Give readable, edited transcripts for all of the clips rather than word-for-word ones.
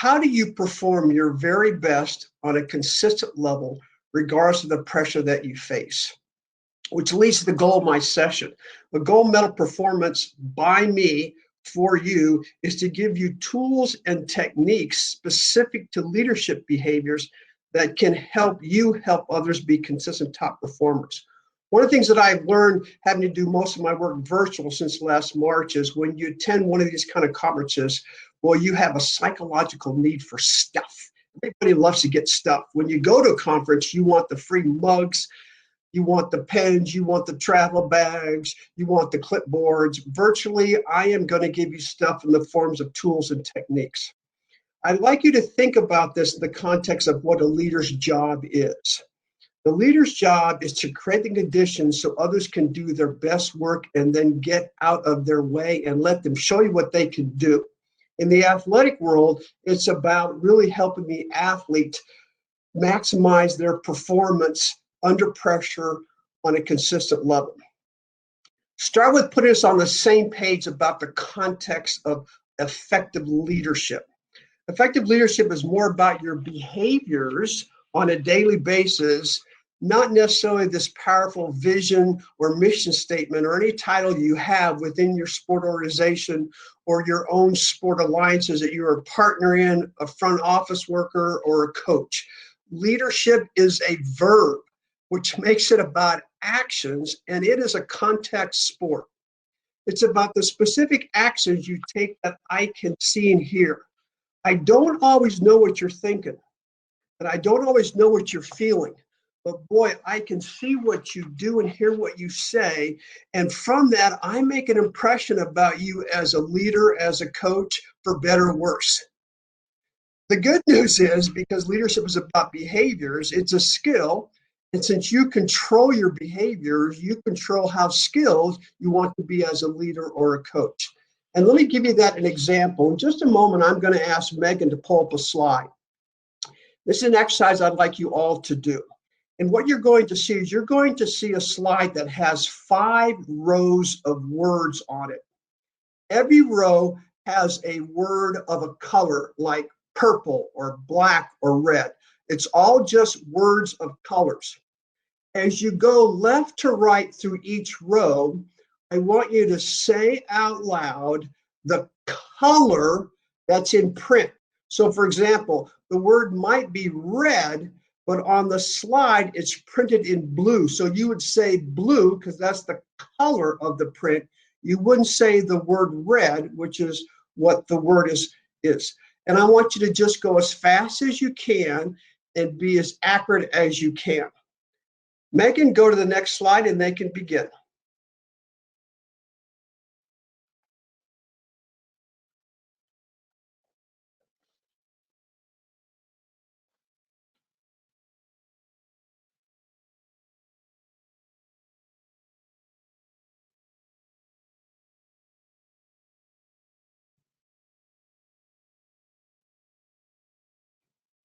how do you perform your very best on a consistent level, regardless of the pressure that you face? Which leads to the goal of my session. The gold medal performance by me for you is to give you tools and techniques specific to leadership behaviors that can help you help others be consistent top performers. One of the things that I've learned having to do most of my work virtual since last March is when you attend one of these kind of conferences, well, you have a psychological need for stuff. Everybody loves to get stuff. When you go to a conference, you want the free mugs, you want the pens, you want the travel bags, you want the clipboards. Virtually, I am going to give you stuff in the forms of tools and techniques. I'd like you to think about this in the context of what a leader's job is. The leader's job is to create the conditions so others can do their best work and then get out of their way and let them show you what they can do. In the athletic world, it's about really helping the athlete maximize their performance under pressure on a consistent level. Start with putting us on the same page about the context of effective leadership. Effective leadership is more about your behaviors on a daily basis, not necessarily this powerful vision or mission statement or any title you have within your sport organization or your own sport alliances that you're a partner in, a front office worker, or a coach. Leadership is a verb, which makes it about actions, and it is a contact sport. It's about the specific actions you take that I can see and hear. I don't always know what you're thinking, and I don't always know what you're feeling, but boy, I can see what you do and hear what you say, and from that, I make an impression about you as a leader, as a coach, for better or worse. The good news is, because leadership is about behaviors, it's a skill, and since you control your behaviors, you control how skilled you want to be as a leader or a coach. And let me give you that an example. In just a moment, I'm going to ask Megan to pull up a slide. This is an exercise I'd like you all to do. And what you're going to see is you're going to see a slide that has 5 rows of words on it. Every row has a word of a color like purple or black or red. It's all just words of colors. As you go left to right through each row, I want you to say out loud the color that's in print. So for example, the word might be red, but on the slide, it's printed in blue. So you would say blue because that's the color of the print. You wouldn't say the word red, which is what the word is. And I want you to just go as fast as you can and be as accurate as you can. Megan, go to the next slide and they can begin.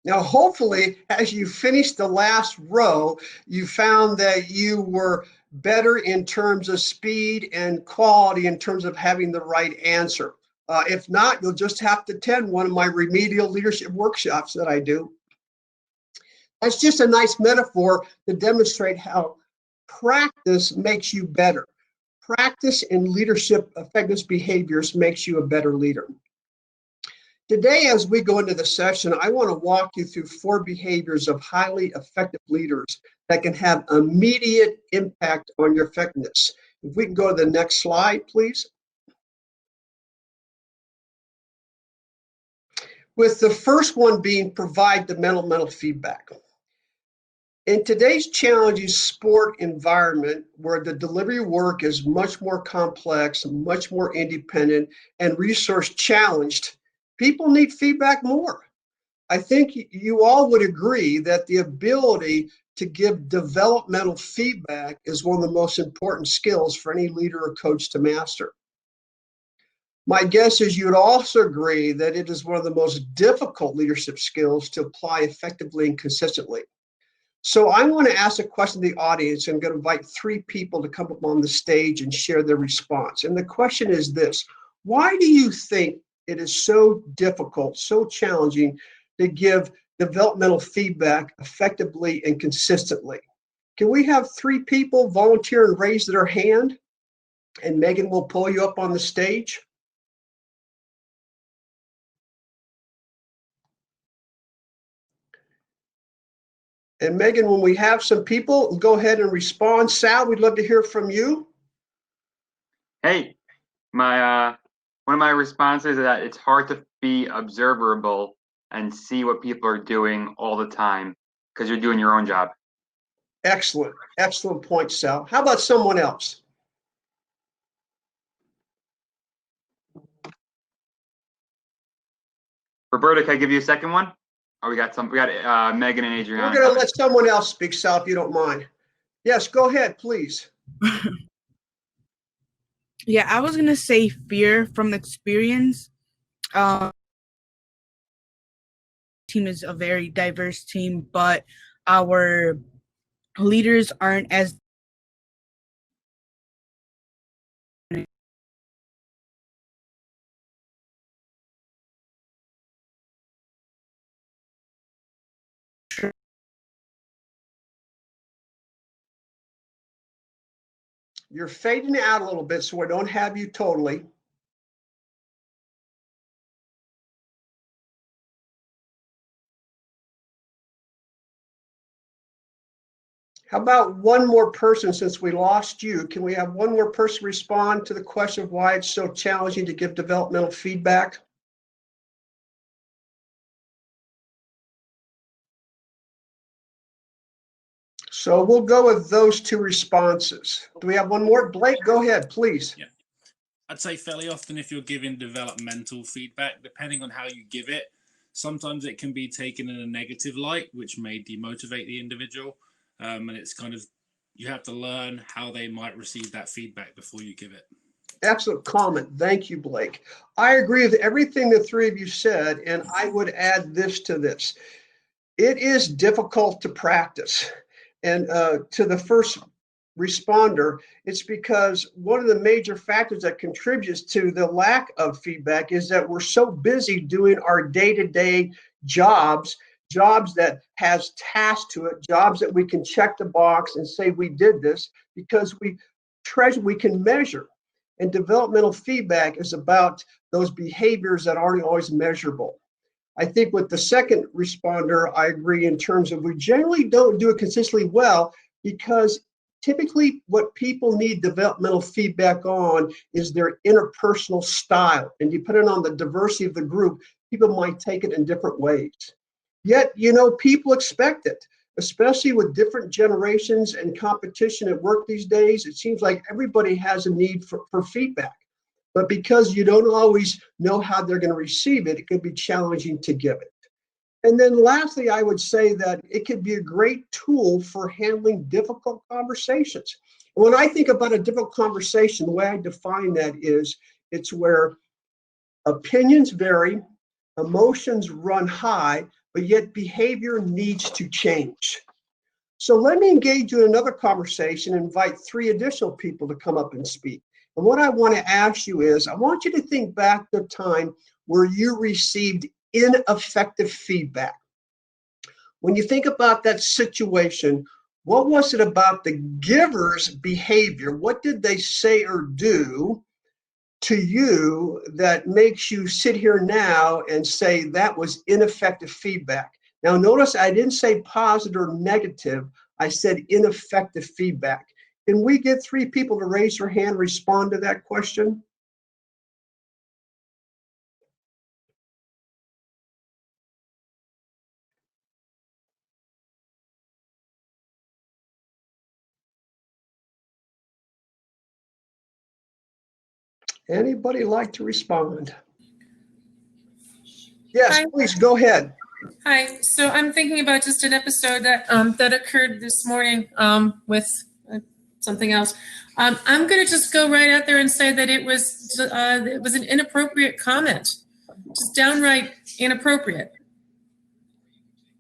Now, hopefully, as you finished the last row, you found that you were better in terms of speed and quality in terms of having the right answer. If not, you'll just have to attend one of my remedial leadership workshops that I do. That's just a nice metaphor to demonstrate how practice makes you better. Practice in leadership effectiveness behaviors makes you a better leader. Today, as we go into the session, I want to walk you through 4 behaviors of highly effective leaders that can have immediate impact on your effectiveness. If we can go to the next slide, please. With the first one being provide developmental feedback. In today's challenging sport environment where the delivery work is much more complex, much more independent, and resource challenged, people need feedback more. I think you all would agree that the ability to give developmental feedback is one of the most important skills for any leader or coach to master. My guess is you would also agree that it is one of the most difficult leadership skills to apply effectively and consistently. So I want to ask a question to the audience. I'm going to invite 3 people to come up on the stage and share their response. And the question is this: why do you think it is so difficult, so challenging to give developmental feedback effectively and consistently. Can we have 3 people volunteer and raise their hand? And Megan will pull you up on the stage. And Megan, when we have some people, go ahead and respond. Sal, we'd love to hear from you. Hey, my one of my responses is that it's hard to be observable and see what people are doing all the time because you're doing your own job. Excellent, excellent point, Sal. How about someone else? Roberta, can I give you a second one? Oh, we got Megan and Adriana. We're going to let someone else speak, Sal, if you don't mind. Yes, go ahead, please. Yeah, I was going to say fear from experience. Team is a very diverse team, but our leaders aren't as You're fading out a little bit, so I don't have you totally. How about one more person since we lost you? Can we have one more person respond to the question of why it's so challenging to give developmental feedback? So we'll go with those 2 responses. Do we have one more? Blake, go ahead, please. Yeah. I'd say fairly often if you're giving developmental feedback, depending on how you give it, sometimes it can be taken in a negative light, which may demotivate the individual. And it's kind of, you have to learn how they might receive that feedback before you give it. Excellent comment. Thank you, Blake. I agree with everything the 3 of you said, and I would add this to this. It is difficult to practice. And to the first responder, it's because one of the major factors that contributes to the lack of feedback is that we're so busy doing our day-to-day jobs that has tasks to it, jobs that we can check the box and say we did this, because we can measure. And developmental feedback is about those behaviors that aren't always measurable. I think with the second responder, I agree in terms of we generally don't do it consistently well, because typically what people need developmental feedback on is their interpersonal style. And depending on the diversity of the group, people might take it in different ways. Yet, people expect it, especially with different generations and competition at work these days. It seems like everybody has a need for feedback. But because you don't always know how they're going to receive it, it can be challenging to give it. And then lastly, I would say that it could be a great tool for handling difficult conversations. And when I think about a difficult conversation, the way I define that is it's where opinions vary, emotions run high, but yet behavior needs to change. So let me engage you in another conversation and invite 3 additional people to come up and speak. And what I want to ask you is, I want you to think back to a time where you received ineffective feedback. When you think about that situation, what was it about the giver's behavior? What did they say or do to you that makes you sit here now and say that was ineffective feedback? Now, notice I didn't say positive or negative. I said ineffective feedback. Can we get 3 people to raise their hand, respond to that question? Anybody like to respond? Yes, Hi. please go ahead. Hi. So I'm thinking about just an episode that that occurred this morning with something else. I'm going to just go right out there and say that it was an inappropriate comment, just downright inappropriate.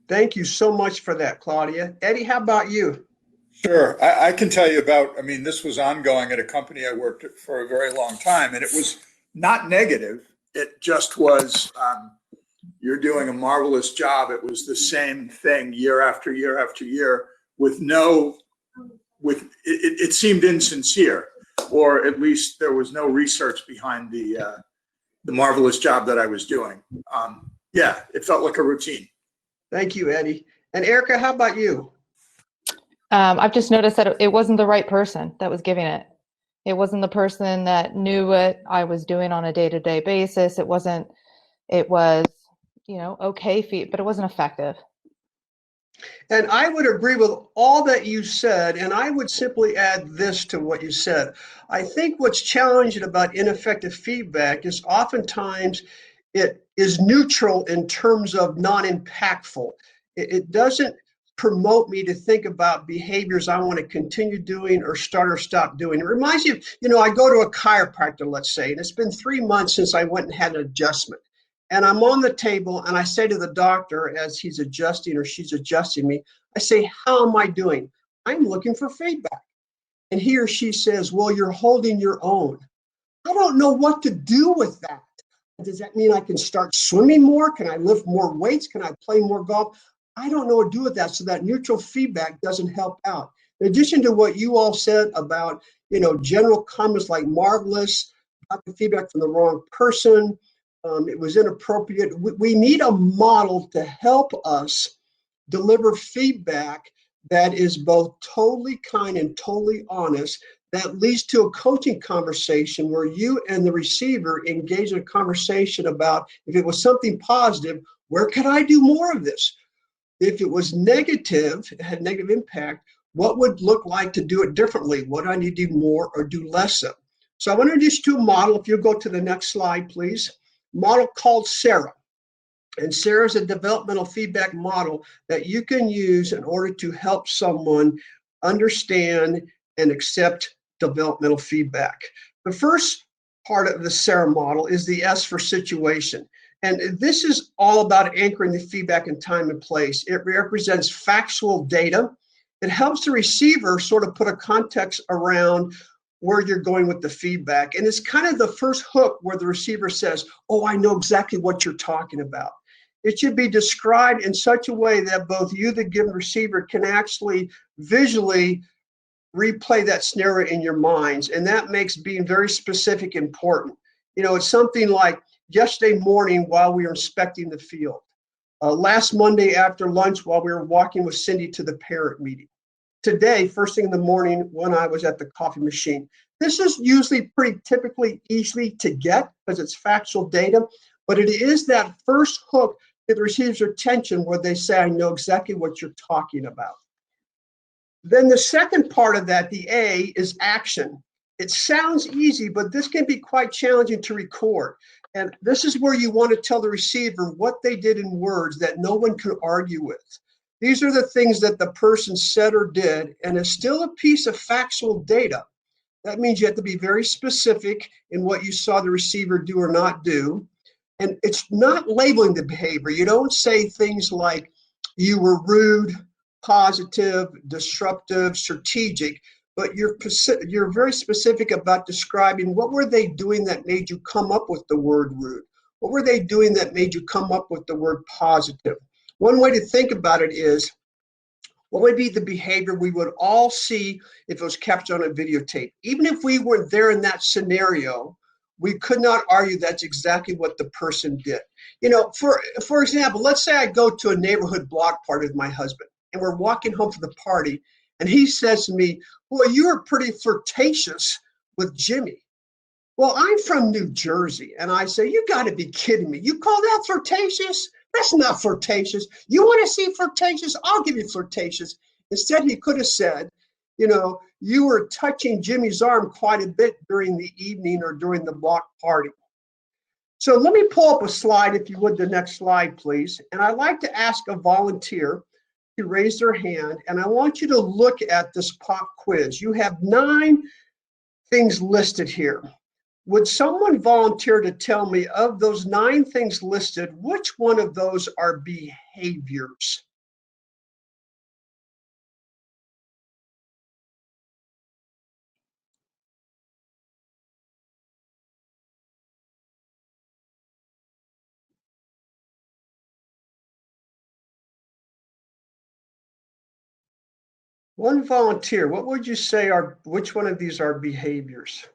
Thank you so much for that, Claudia. Eddie, how about you? Sure. I can tell you about, this was ongoing at a company I worked at for a very long time, and it was not negative. It just was, you're doing a marvelous job. It was the same thing year after year after year with it seemed insincere, or at least there was no research behind the marvelous job that I was doing. Yeah, it felt like a routine. Thank you, Eddie. And Erica, how about you? I've just noticed that it wasn't the right person that was giving it. It wasn't the person that knew what I was doing on a day-to-day basis. It was, okay, but it wasn't effective. And I would agree with all that you said, and I would simply add this to what you said. I think what's challenging about ineffective feedback is oftentimes it is neutral in terms of non-impactful. It doesn't promote me to think about behaviors I want to continue doing or start or stop doing. It reminds you, I go to a chiropractor, let's say, and it's been 3 months since I went and had an adjustment. And I'm on the table and I say to the doctor as he's adjusting or she's adjusting me, I say, how am I doing? I'm looking for feedback. And he or she says, well, you're holding your own. I don't know what to do with that. Does that mean I can start swimming more? Can I lift more weights? Can I play more golf? I don't know what to do with that. So that neutral feedback doesn't help out. In addition to what you all said about, general comments like marvelous, got the feedback from the wrong person, it was inappropriate. We need a model to help us deliver feedback that is both totally kind and totally honest, that leads to a coaching conversation where you and the receiver engage in a conversation about, if it was something positive, where could I do more of this? If it was negative, it had negative impact, what would look like to do it differently? What do I need to do more or do less of? So I want to introduce you to a model. If you'll go to the next slide, please. Model called Sarah. And Sarah is a developmental feedback model that you can use in order to help someone understand and accept developmental feedback. The first part of the Sarah model is the S for situation. And this is all about anchoring the feedback in time and place. It represents factual data. It helps the receiver sort of put a context around where you're going with the feedback. And it's kind of the first hook where the receiver says, oh, I know exactly what you're talking about. It should be described in such a way that both you, the given receiver, can actually visually replay that scenario in your minds. And that makes being very specific important. It's something like yesterday morning while we were inspecting the field, last Monday after lunch while we were walking with Cindy to the parent meeting, today, first thing in the morning when I was at the coffee machine. This is usually pretty typically easily to get because it's factual data, but it is that first hook that receives your attention where they say, I know exactly what you're talking about. Then the second part of that, the A, is action. It sounds easy, but this can be quite challenging to record. And this is where you want to tell the receiver what they did in words that no one can argue with. These are the things that the person said or did, and it's still a piece of factual data. That means you have to be very specific in what you saw the receiver do or not do. And it's not labeling the behavior. You don't say things like you were rude, positive, disruptive, strategic, but you're very specific about describing what were they doing that made you come up with the word rude? What were they doing that made you come up with the word positive? One way to think about it is, what would be the behavior we would all see if it was captured on a videotape? Even if we weren't there in that scenario, we could not argue that's exactly what the person did. For example, let's say I go to a neighborhood block party with my husband, and we're walking home from the party, and he says to me, boy, you were pretty flirtatious with Jimmy. Well, I'm from New Jersey, and I say, you got to be kidding me. You call that flirtatious? That's not flirtatious. You want to see flirtatious? I'll give you flirtatious. Instead, he could have said, you were touching Jimmy's arm quite a bit during the evening or during the block party. So let me pull up a slide, if you would, the next slide, please. And I'd like to ask a volunteer to raise their hand, and I want you to look at this pop quiz. You have 9 things listed here. Would someone volunteer to tell me, of those 9 things listed, which one of those are behaviors? One volunteer, what would you say are, which one of these are behaviors?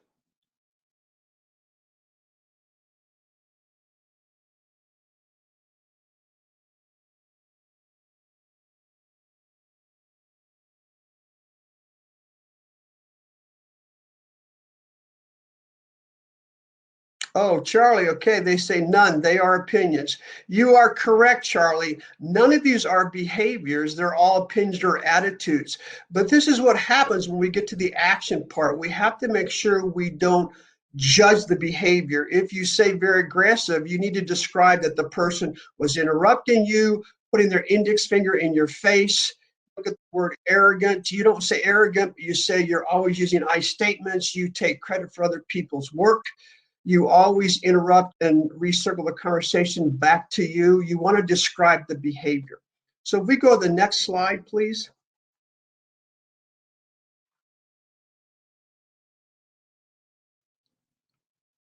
Oh, Charlie, okay, they say none. They are opinions. You are correct, Charlie. None of these are behaviors. They're all opinions or attitudes. But this is what happens when we get to the action part. We have to make sure we don't judge the behavior. If you say very aggressive, you need to describe that the person was interrupting you, putting their index finger in your face. Look at the word arrogant. You don't say arrogant, you say you're always using I statements. You take credit for other people's work. You always interrupt and recircle the conversation back to you. You want to describe the behavior. So if we go to the next slide, please.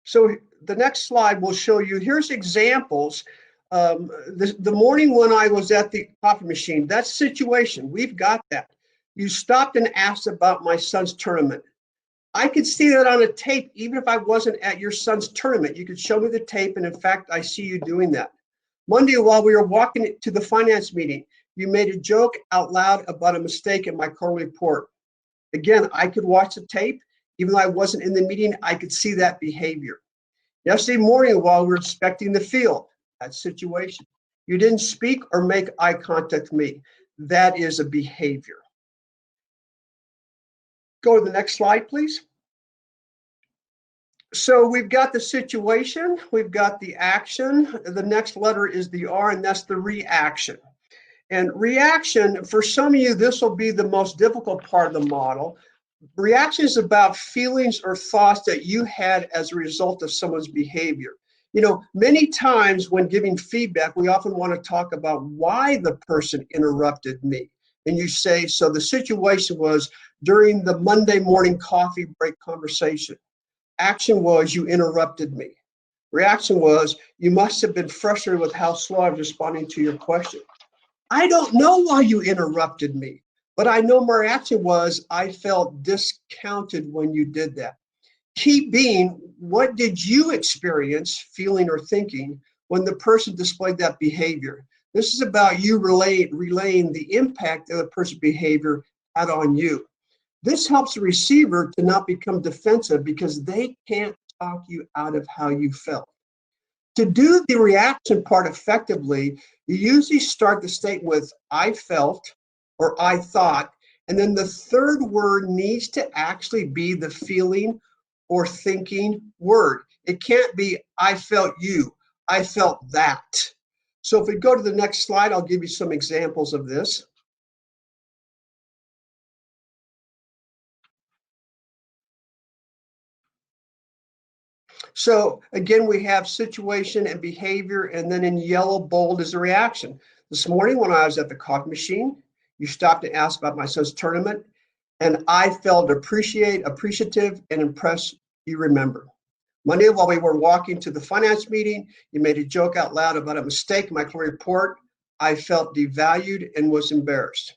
So the next slide will show you, here's examples. The morning when I was at the coffee machine, that situation, we've got that. You stopped and asked about my son's tournament. I could see that on a tape, even if I wasn't at your son's tournament. You could show me the tape, and in fact, I see you doing that. Monday, while we were walking to the finance meeting, you made a joke out loud about a mistake in my quarterly report. Again, I could watch the tape. Even though I wasn't in the meeting, I could see that behavior. Yesterday morning, while we were inspecting the field, that situation, you didn't speak or make eye contact with me. That is a behavior. Go to the next slide, please. So we've got the situation, we've got the action. The next letter is the R, and that's the reaction. And reaction, for some of you, this will be the most difficult part of the model. Reaction is about feelings or thoughts that you had as a result of someone's behavior. You know, many times when giving feedback, we often want to talk about why the person interrupted me. And you say, so the situation was during the Monday morning coffee break conversation. Action was you interrupted me. Reaction was you must have been frustrated with how slow I was responding to your question. I don't know why you interrupted me, but I know my reaction was I felt discounted when you did that. Key being, what did you experience, feeling or thinking, when the person displayed that behavior? This is about you relaying the impact of the person's behavior had on you. This helps the receiver to not become defensive because they can't talk you out of how you felt. To do the reaction part effectively, you usually start the statement with I felt or I thought, and then the third word needs to actually be the feeling or thinking word. It can't be I felt you, I felt that. So if we go to the next slide, I'll give you some examples of this. So again, we have situation and behavior, and then in yellow bold is the reaction. This morning when I was at the coffee machine, you stopped and asked about my son's tournament, and I felt appreciative and impressed you remember. Monday, while we were walking to the finance meeting, you made a joke out loud about a mistake in my quarterly report. I felt devalued and was embarrassed.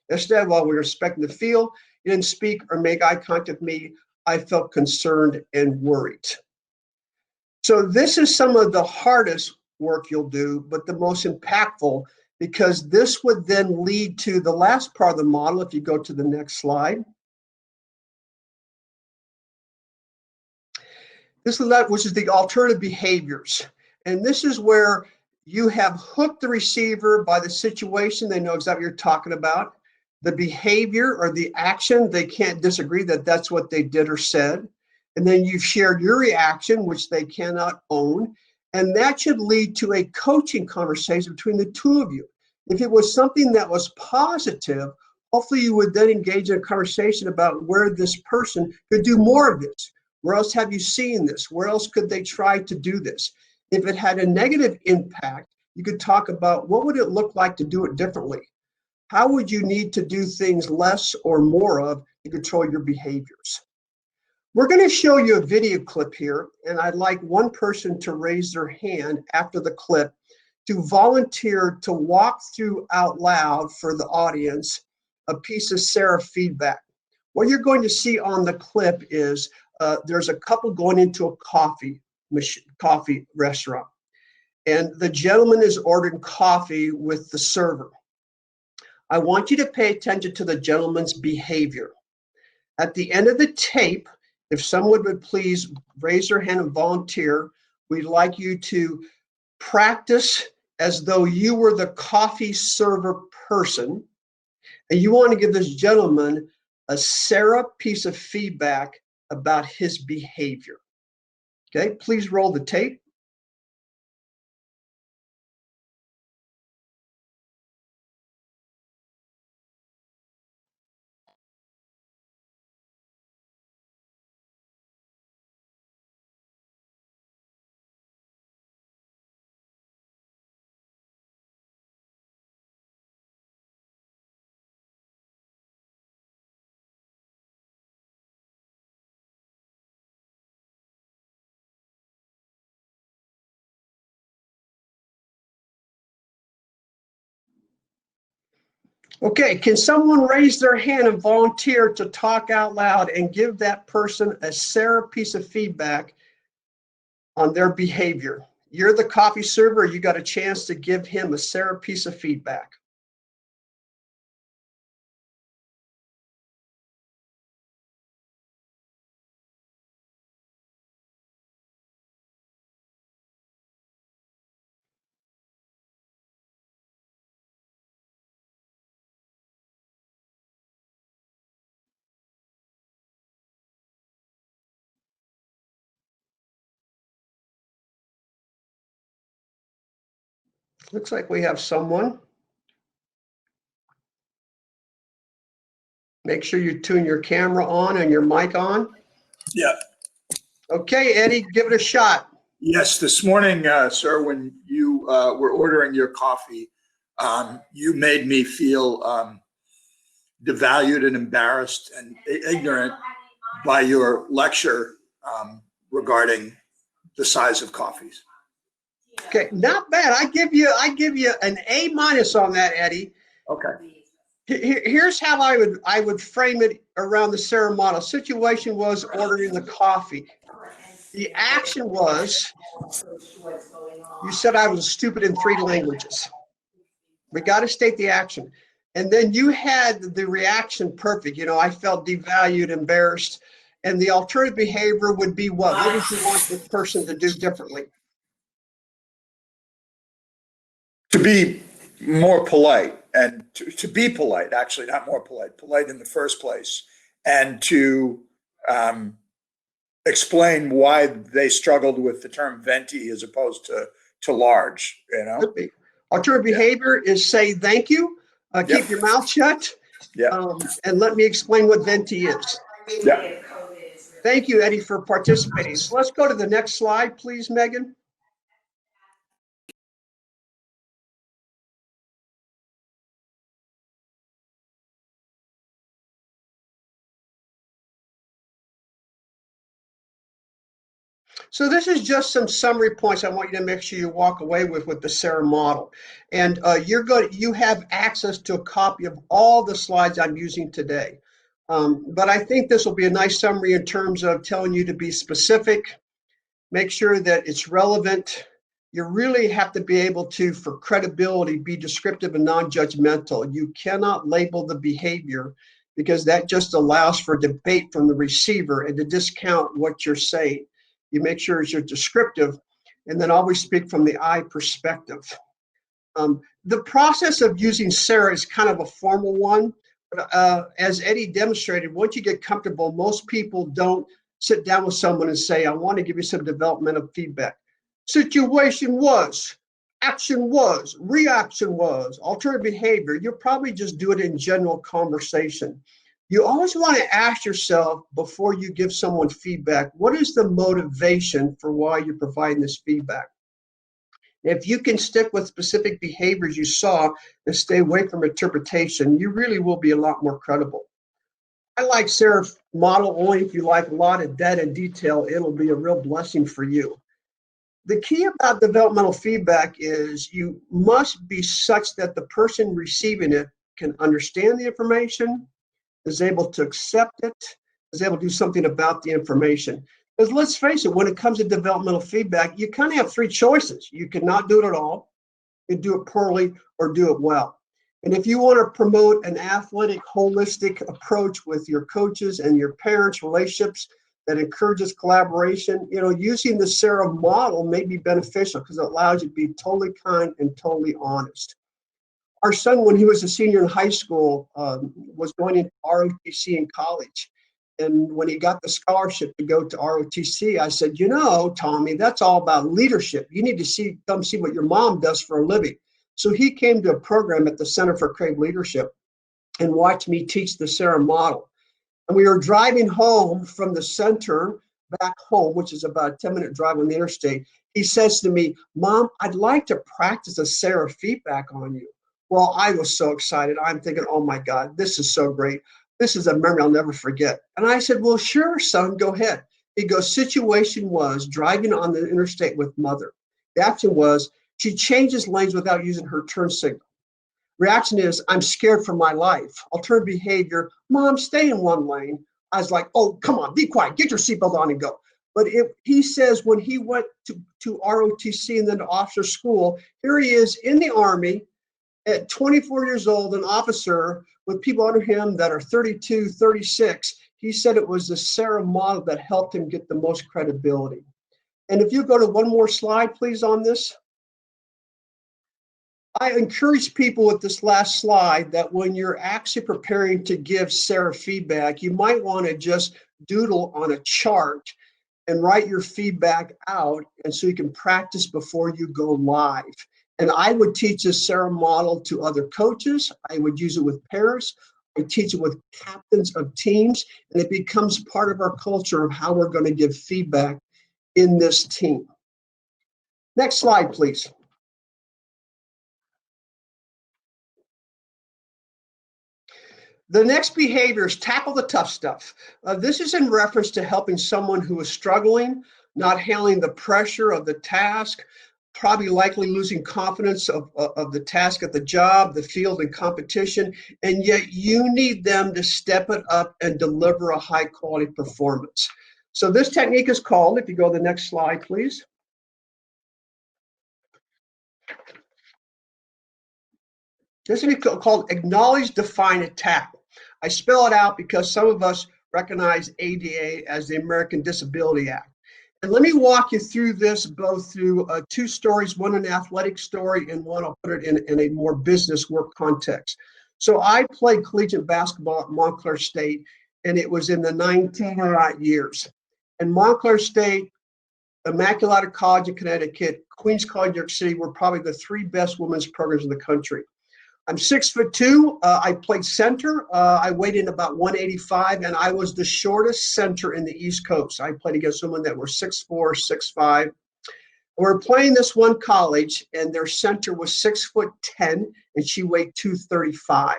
Yesterday, while we were inspecting the field, you didn't speak or make eye contact with me. I felt concerned and worried. So this is some of the hardest work you'll do, but the most impactful, because this would then lead to the last part of the model. If you go to the next slide. This is that, which is the alternative behaviors. And this is where you have hooked the receiver by the situation. They know exactly what you're talking about. The behavior or the action, they can't disagree that that's what they did or said. And then you've shared your reaction, which they cannot own. And that should lead to a coaching conversation between the two of you. If it was something that was positive, hopefully you would then engage in a conversation about where this person could do more of this. Where else have you seen this? Where else could they try to do this? If it had a negative impact, you could talk about what would it look like to do it differently? How would you need to do things less or more of to control your behaviors? We're going to show you a video clip here, and I'd like one person to raise their hand after the clip to volunteer to walk through out loud for the audience a piece of Sarah feedback. What you're going to see on the clip is there's a couple going into a coffee restaurant, and the gentleman is ordering coffee with the server. I want you to pay attention to the gentleman's behavior. At the end of the tape, if someone would please raise their hand and volunteer, we'd like you to practice as though you were the coffee server person, and you want to give this gentleman a Sarah piece of feedback about his behavior. Okay, please roll the tape. Okay, can someone raise their hand and volunteer to talk out loud and give that person a Sarah piece of feedback on their behavior? You're the coffee server, you got a chance to give him a Sarah piece of feedback. Looks like we have someone. Make sure you tune your camera on and your mic on. Yeah. Okay, Eddie, give it a shot. Yes, this morning, sir, when you were ordering your coffee, you made me feel devalued and embarrassed and ignorant by your lecture regarding the size of coffees. Okay, not bad. I give you an A- on that, Eddie. Okay. Here's how I would frame it around the Sarah model. Situation was ordering the coffee. The action was, you said I was stupid in 3 languages. We got to state the action. And then you had the reaction perfect. You know, I felt devalued, embarrassed. And the alternative behavior would be what? What would you want the person to do differently? To be more polite, and to be polite, actually, not more polite in the first place, and to explain why they struggled with the term venti as opposed to large, you know? Alternative behavior is say thank you, keep your mouth shut, and let me explain what venti is. Yeah. Thank you, Eddie, for participating. So let's go to the next slide, please, Megan. So this is just some summary points I want you to make sure you walk away with the Sarah model. And you have access to a copy of all the slides I'm using today. But I think this will be a nice summary in terms of telling you to be specific, make sure that it's relevant. You really have to be able to, for credibility, be descriptive and non-judgmental. You cannot label the behavior because that just allows for debate from the receiver and to discount what you're saying. You make sure you're descriptive, and then always speak from the I perspective. The process of using Sarah is kind of a formal one, but as Eddie demonstrated, once you get comfortable, most people don't sit down with someone and say, I want to give you some developmental feedback. Situation was, action was, reaction was, alternative behavior. You'll probably just do it in general conversation. You always want to ask yourself before you give someone feedback, what is the motivation for why you're providing this feedback? If you can stick with specific behaviors you saw and stay away from interpretation, you really will be a lot more credible. I like Sarah's model only if you like a lot of data and detail, it'll be a real blessing for you. The key about developmental feedback is you must be such that the person receiving it can understand the information, is able to accept it, is able to do something about the information. Because let's face it, when it comes to developmental feedback, you kind of have three choices. You cannot do it at all, you do it poorly, or do it well. And if you want to promote an athletic, holistic approach with your coaches and your parents' relationships that encourages collaboration, using the Sarah model may be beneficial because it allows you to be totally kind and totally honest. Our son, when he was a senior in high school, was going into ROTC in college. And when he got the scholarship to go to ROTC, I said, Tommy, that's all about leadership. You need to come see what your mom does for a living. So he came to a program at the Center for Creative Leadership and watched me teach the Sarah model. And we were driving home from the center back home, which is about a 10-minute drive on the interstate. He says to me, Mom, I'd like to practice a Sarah feedback on you. Well, I was so excited. I'm thinking, oh my God, this is so great. This is a memory I'll never forget. And I said, well, sure, son, go ahead. He goes, situation was driving on the interstate with mother. The action was she changes lanes without using her turn signal. Reaction is, I'm scared for my life. Alternative behavior, Mom, stay in one lane. I was like, oh, come on, be quiet, get your seatbelt on and go. But he says when he went to ROTC and then to officer school, here he is in the Army at 24 years old, an officer with people under him that are 32, 36. He said it was the Sarah model that helped him get the most credibility. And if you go to one more slide, please, on this. I encourage people with this last slide that when you're actually preparing to give Sarah feedback, you might want to just doodle on a chart and write your feedback out, and so you can practice before you go live. And I would teach this Sarah model to other coaches. I would use it with parents. I teach it with captains of teams, and it becomes part of our culture of how we're going to give feedback in this team. Next slide, please. The next behavior is tackle the tough stuff. This is in reference to helping someone who is struggling, not handling the pressure of the task, probably likely losing confidence of the task at the job, the field, and competition, and yet you need them to step it up and deliver a high quality performance. So this technique is called, if you go to the next slide, please. This is called acknowledge, define, attack. I spell it out because some of us recognize ADA as the American Disability Act. And let me walk you through this both through two stories, one an athletic story and one I'll put it in a more business work context. So I played collegiate basketball at Montclair State, and it was in the 1900 years. And Montclair State, Immaculata College in Connecticut, Queens College, New York City were probably the three best women's programs in the country. I'm 6'2". I played center. I weighed in about 185, and I was the shortest center in the East Coast. I played against women that were 6'4", 6'5". We're playing this one college, and their center was 6'10", and she weighed 235.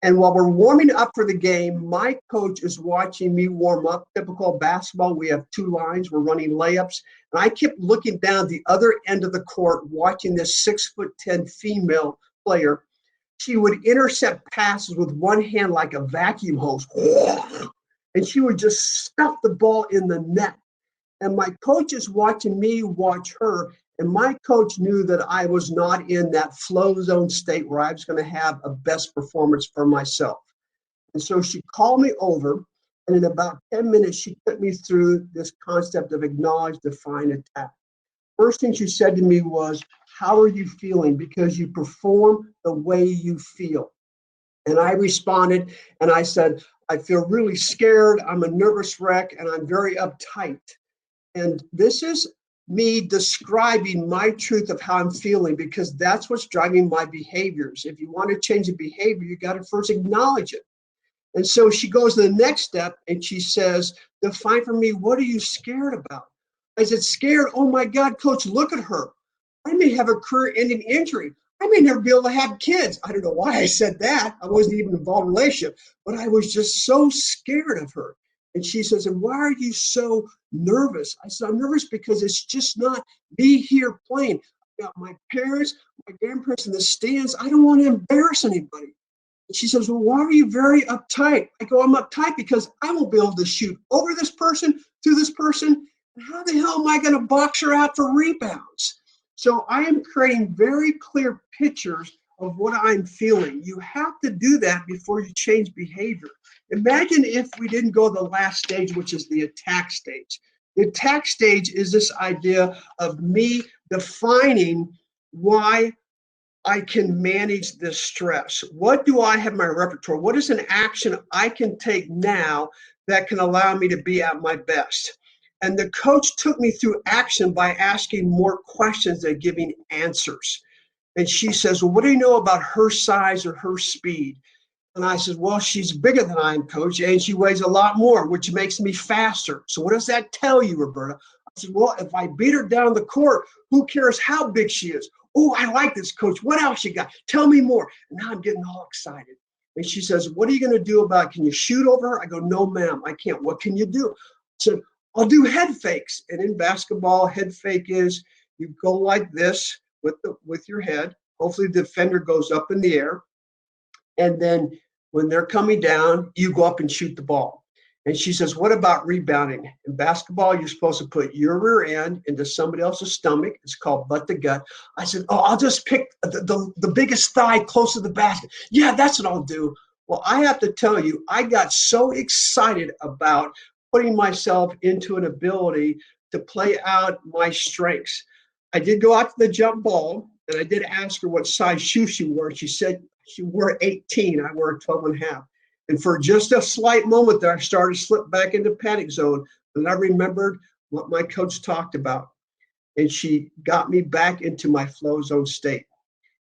And while we're warming up for the game, my coach is watching me warm up. Typical basketball, we have two lines. We're running layups. And I kept looking down the other end of the court, watching this 6'10" female player. She would intercept passes with one hand like a vacuum hose, and she would just stuff the ball in the net. And my coach is watching me watch her, and my coach knew that I was not in that flow zone state where I was going to have a best performance for myself. And so she called me over, and in about 10 minutes, she took me through this concept of acknowledge, define, attack. First thing she said to me was, how are you feeling? Because you perform the way you feel. And I responded and I said, I feel really scared. I'm a nervous wreck and I'm very uptight. And this is me describing my truth of how I'm feeling, because that's what's driving my behaviors. If you want to change a behavior, you got to first acknowledge it. And so she goes to the next step and she says, define for me, what are you scared about? I said, scared? Oh my God, coach, look at her. I may have a career-ending injury. I may never be able to have kids. I don't know why I said that. I wasn't even involved in a relationship, but I was just so scared of her. And she says, and why are you so nervous? I said, I'm nervous because it's just not me here playing. I got my parents, my grandparents in the stands. I don't want to embarrass anybody. She says, well, why are you very uptight? I go, I'm uptight because I won't be able to shoot over this person, through this person. How the hell am I going to box her out for rebounds? So I am creating very clear pictures of what I'm feeling. You have to do that before you change behavior. Imagine if we didn't go the last stage, which is the attack stage. The attack stage is this idea of me defining why I can manage this stress. What do I have in my repertoire? What is an action I can take now that can allow me to be at my best? And the coach took me through action by asking more questions than giving answers. And she says, well, what do you know about her size or her speed? And I said, well, she's bigger than I am, coach, and she weighs a lot more, which makes me faster. So what does that tell you, Roberta? I said, well, if I beat her down the court, who cares how big she is? Oh, I like this, coach. What else you got? Tell me more. And now I'm getting all excited. And she says, what are you going to do about it? Can you shoot over her? I go, no, ma'am, I can't. What can you do? I said, I'll do head fakes. And in basketball, head fake is you go like this with your head. Hopefully the defender goes up in the air. And then when they're coming down, you go up and shoot the ball. And she says, what about rebounding? In basketball, you're supposed to put your rear end into somebody else's stomach. It's called butt to gut. I said, oh, I'll just pick the biggest thigh close to the basket. Yeah, that's what I'll do. Well, I have to tell you, I got so excited about putting myself into an ability to play out my strengths. I did go out to the jump ball, and I did ask her what size shoe she wore. She said she wore 18. I wore 12 and a half. And for just a slight moment there, I started to slip back into panic zone. And I remembered what my coach talked about. And she got me back into my flow zone state.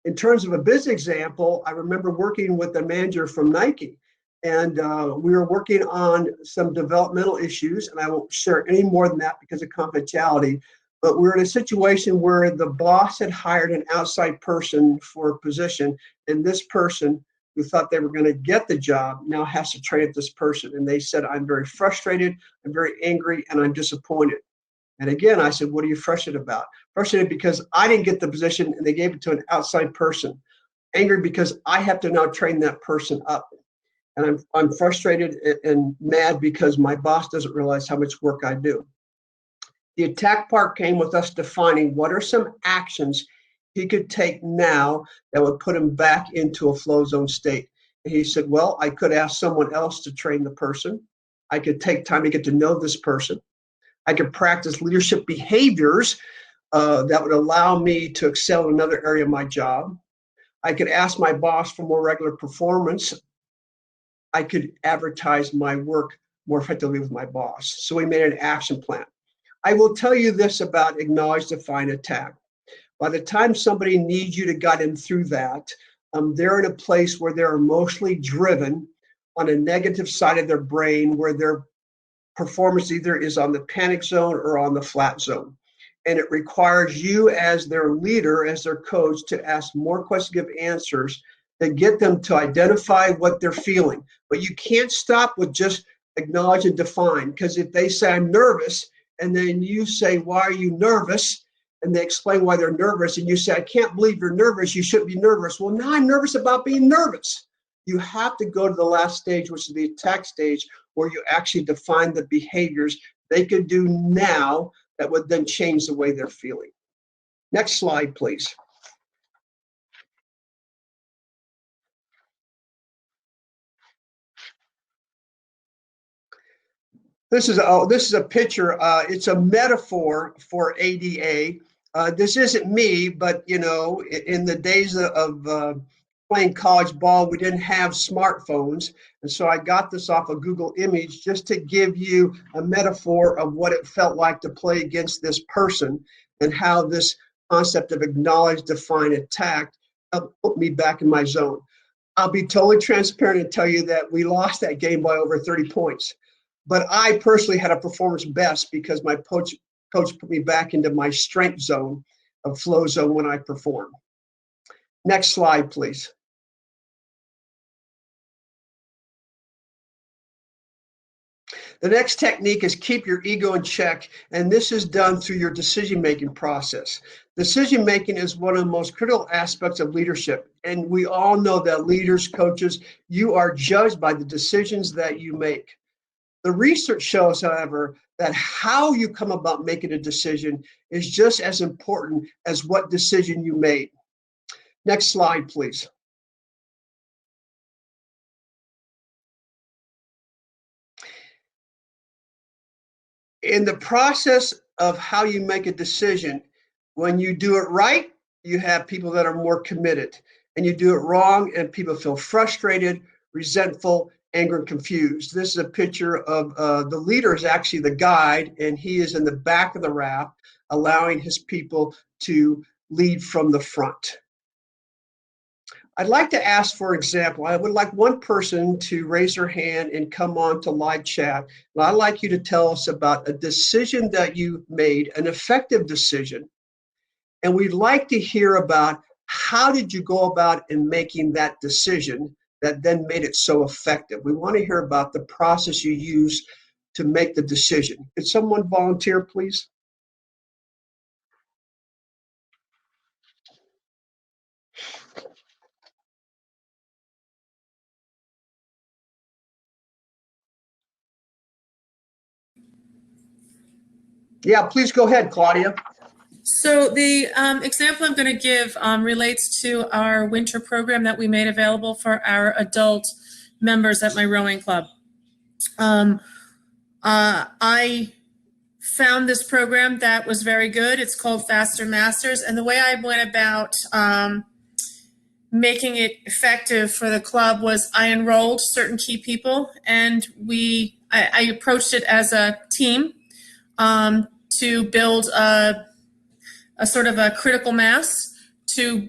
In terms of a business example, I remember working with a manager from Nike. And we were working on some developmental issues. And I won't share any more than that because of confidentiality. But we were in a situation where the boss had hired an outside person for a position. And this person who thought they were going to get the job now has to train up this person. And they said, I'm very frustrated, I'm very angry, and I'm disappointed. And again, I said, what are you frustrated about? Frustrated because I didn't get the position and they gave it to an outside person. Angry because I have to now train that person up. And I'm frustrated and mad because my boss doesn't realize how much work I do. The attack part came with us defining what are some actions he could take now that would put him back into a flow zone state. And he said, well, I could ask someone else to train the person. I could take time to get to know this person. I could practice leadership behaviors that would allow me to excel in another area of my job. I could ask my boss for more regular performance. I could advertise my work more effectively with my boss. So we made an action plan. I will tell you this about acknowledge, define, attack. By the time somebody needs you to guide them through that, they're in a place where they're emotionally driven on a negative side of their brain where their performance either is on the panic zone or on the flat zone. And it requires you as their leader, as their coach, to ask more questions, give answers that get them to identify what they're feeling. But you can't stop with just acknowledge and define, because if they say, I'm nervous, and then you say, why are you nervous? And they explain why they're nervous, and you say, I can't believe you're nervous, you shouldn't be nervous. Well, now I'm nervous about being nervous. You have to go to the last stage, which is the attack stage, where you actually define the behaviors they could do now that would then change the way they're feeling. Next slide, please. This is a picture. It's a metaphor for ADA. This isn't me, but you know, in the days of playing college ball, we didn't have smartphones, and so I got this off of Google Image just to give you a metaphor of what it felt like to play against this person and how this concept of acknowledge, define, attack helped put me back in my zone. I'll be totally transparent and tell you that we lost that game by over 30 points. But I personally had a performance best because my coach put me back into my strength zone of flow zone when I perform. Next slide, please. The next technique is keep your ego in check, and this is done through your decision-making process. Decision-making is one of the most critical aspects of leadership, and we all know that leaders, coaches, you are judged by the decisions that you make. The research shows, however, that how you come about making a decision is just as important as what decision you made. Next slide, please. In the process of how you make a decision, when you do it right, you have people that are more committed, and you do it wrong and people feel frustrated, resentful, angry, and confused. This is a picture of the leader is actually the guide, and he is in the back of the raft, allowing his people to lead from the front. I'd like to ask, for example, I would like one person to raise their hand and come on to live chat. And I'd like you to tell us about a decision that you made, an effective decision. And we'd like to hear about how did you go about in making that decision that then made it so effective. We want to hear about the process you used to make the decision. Could someone volunteer, please? Yeah, please go ahead, Claudia. So the example I'm going to give relates to our winter program that we made available for our adult members at my rowing club. I found this program that was very good. It's called Faster Masters. And the way I went about making it effective for the club was I enrolled certain key people, and I approached it as a team to build a sort of a critical mass to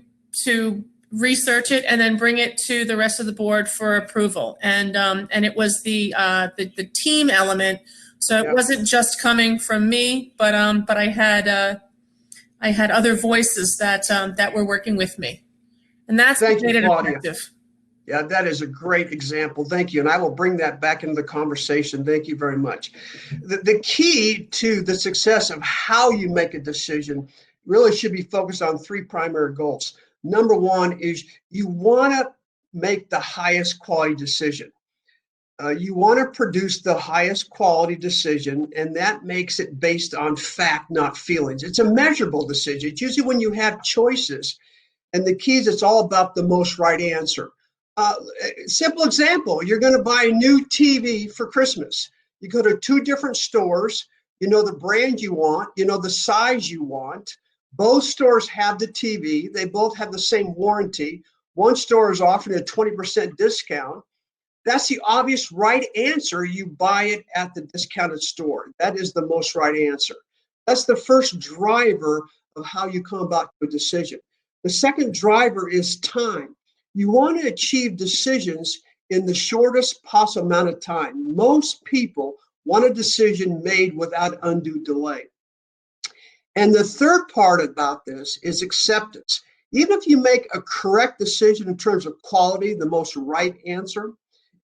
research it and then bring it to the rest of the board for approval. And it was the team element. So it wasn't just coming from me, but I had other voices that were working with me, and that's what made it effective. Yeah, that is a great example. Thank you. And I will bring that back into the conversation. Thank you very much. The key to the success of how you make a decision really should be focused on three primary goals. Number one is you want to make the highest quality decision. You want to produce the highest quality decision, and that makes it based on fact, not feelings. It's a measurable decision. It's usually when you have choices, and the key is it's all about the most right answer. Simple example, you're going to buy a new TV for Christmas. You go to two different stores, you know the brand you want, you know the size you want. Both stores have the TV. They both have the same warranty. One store is offering a 20% discount. That's the obvious right answer. You buy it at the discounted store. That is the most right answer. That's the first driver of how you come about a decision. The second driver is time. You want to achieve decisions in the shortest possible amount of time. Most people want a decision made without undue delay. And the third part about this is acceptance. Even if you make a correct decision in terms of quality, the most right answer,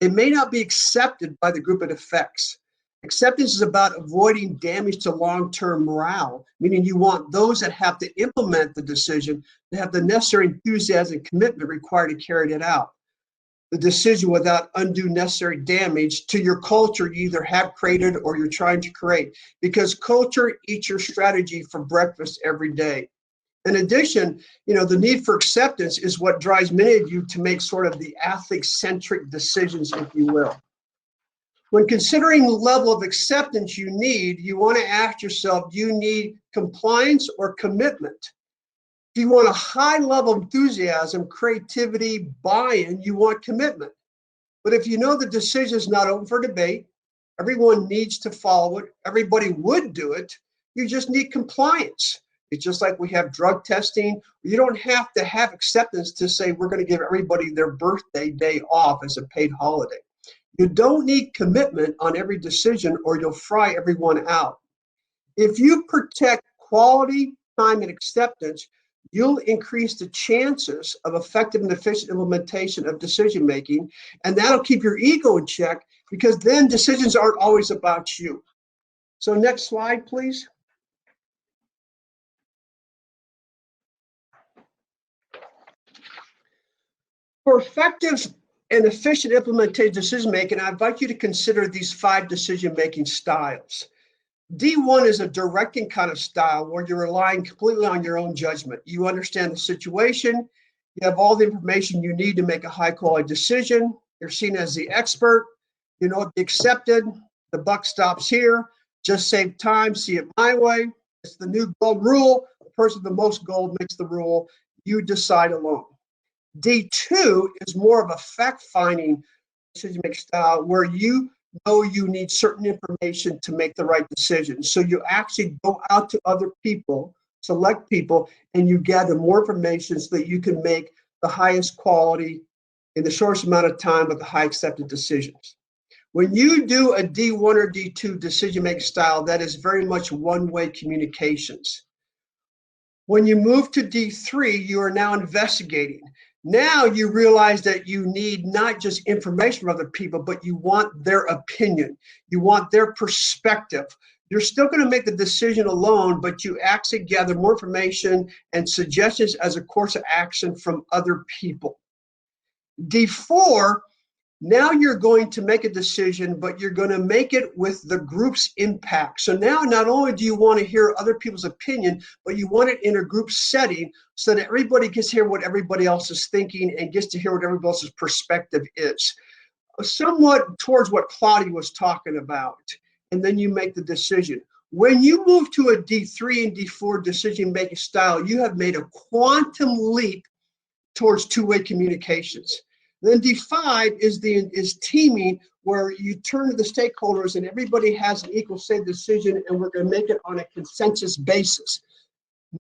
it may not be accepted by the group it affects. Acceptance is about avoiding damage to long-term morale, meaning you want those that have to implement the decision to have the necessary enthusiasm and commitment required to carry it out. The decision without undue necessary damage to your culture you either have created or you're trying to create, because culture eats your strategy for breakfast every day. In addition, the need for acceptance is what drives many of you to make sort of the athlete-centric decisions, if you will. When considering the level of acceptance you need, you want to ask yourself, do you need compliance or commitment? If you want a high level of enthusiasm, creativity, buy-in, you want commitment. But if you know the decision is not open for debate, everyone needs to follow it, everybody would do it, you just need compliance. It's just like we have drug testing. You don't have to have acceptance to say we're going to give everybody their birthday day off as a paid holiday. You don't need commitment on every decision or you'll fry everyone out. If you protect quality, time, and acceptance, you'll increase the chances of effective and efficient implementation of decision making, and that'll keep your ego in check because then decisions aren't always about you. So next slide, please. For effective and efficient implementation decision-making, I invite you to consider these 5 decision-making styles. D1 is a directing kind of style where you're relying completely on your own judgment. You understand the situation. You have all the information you need to make a high-quality decision. You're seen as the expert. You know, be accepted. The buck stops here. Just save time. See it my way. It's the new gold rule. The person with the most gold makes the rule. You decide alone. D2 is more of a fact-finding decision-making style where you know you need certain information to make the right decision. So you actually go out to other people, select people, and you gather more information so that you can make the highest quality in the shortest amount of time with the high accepted decisions. When you do a D1 or D2 decision-making style, that is very much one-way communications. When you move to D3, you are now investigating. Now you realize that you need not just information from other people, but you want their opinion. You want their perspective. You're still going to make the decision alone, but you actually gather more information and suggestions as a course of action from other people. D4, now you're going to make a decision, but you're going to make it with the group's impact. So now not only do you want to hear other people's opinion, but you want it in a group setting so that everybody gets to hear what everybody else is thinking and gets to hear what everybody else's perspective is. Somewhat towards what Claudia was talking about. And then you make the decision. When you move to a D3 and D4 decision-making style, you have made a quantum leap towards two-way communications. Then D5 is teaming, where you turn to the stakeholders and everybody has an equal say decision, and we're going to make it on a consensus basis.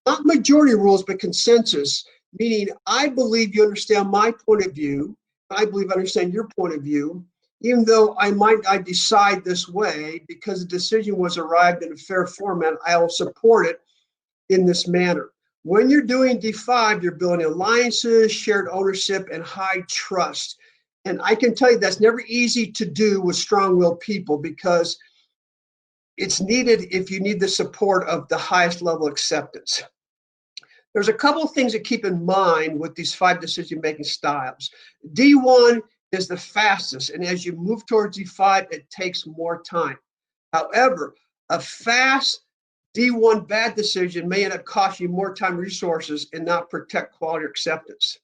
Not majority rules, but consensus, meaning I believe you understand my point of view. I believe I understand your point of view, even though I decide this way because the decision was arrived in a fair format, I will support it in this manner. When you're doing D5, you're building alliances, shared ownership, and high trust. And I can tell you that's never easy to do with strong-willed people because it's needed if you need the support of the highest level acceptance. There's a couple of things to keep in mind with these 5 decision-making styles. D1 is the fastest, and as you move towards D5, it takes more time. However, a fast D1 bad decision may end up costing you more time and resources and not protect quality or acceptance.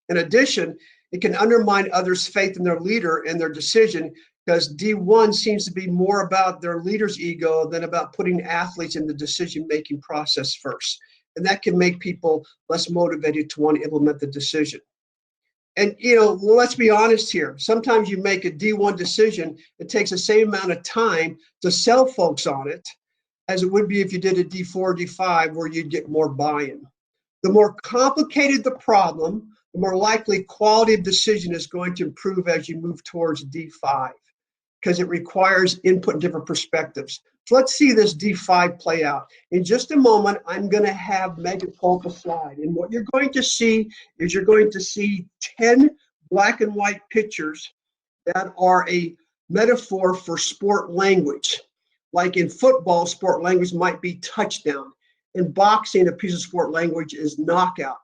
In addition, it can undermine others' faith in their leader and their decision because D1 seems to be more about their leader's ego than about putting athletes in the decision-making process first. And that can make people less motivated to want to implement the decision. And, you know, let's be honest here. Sometimes you make a D1 decision, it takes the same amount of time to sell folks on it as it would be if you did a D4, D5, where you'd get more buy-in. The more complicated the problem, the more likely quality of decision is going to improve as you move towards D5, because it requires input and different perspectives. So let's see this D5 play out. In just a moment, I'm going to have Megan pull up a slide. And what you're going to see is you're going to see 10 black and white pictures that are a metaphor for sport language. Like in football, sport language might be touchdown. In boxing, a piece of sport language is knockout.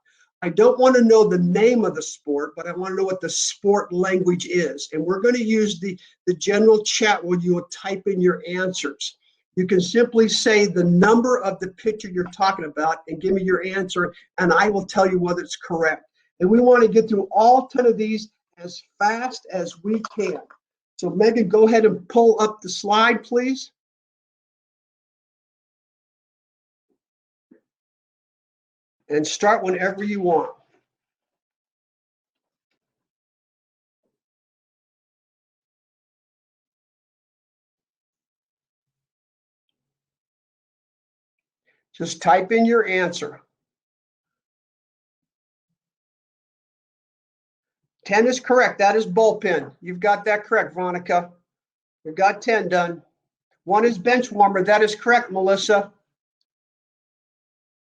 I don't want to know the name of the sport, but I want to know what the sport language is. And we're going to use the general chat where you will type in your answers. You can simply say the number of the picture you're talking about and give me your answer, and I will tell you whether it's correct. And we want to get through all 10 of these as fast as we can. So Megan, go ahead and pull up the slide, please. And start whenever you want. Just type in your answer. 10 is correct. That is bullpen. You've got that correct, Veronica. You've got 10 done. 1 is bench warmer. That is correct, Melissa.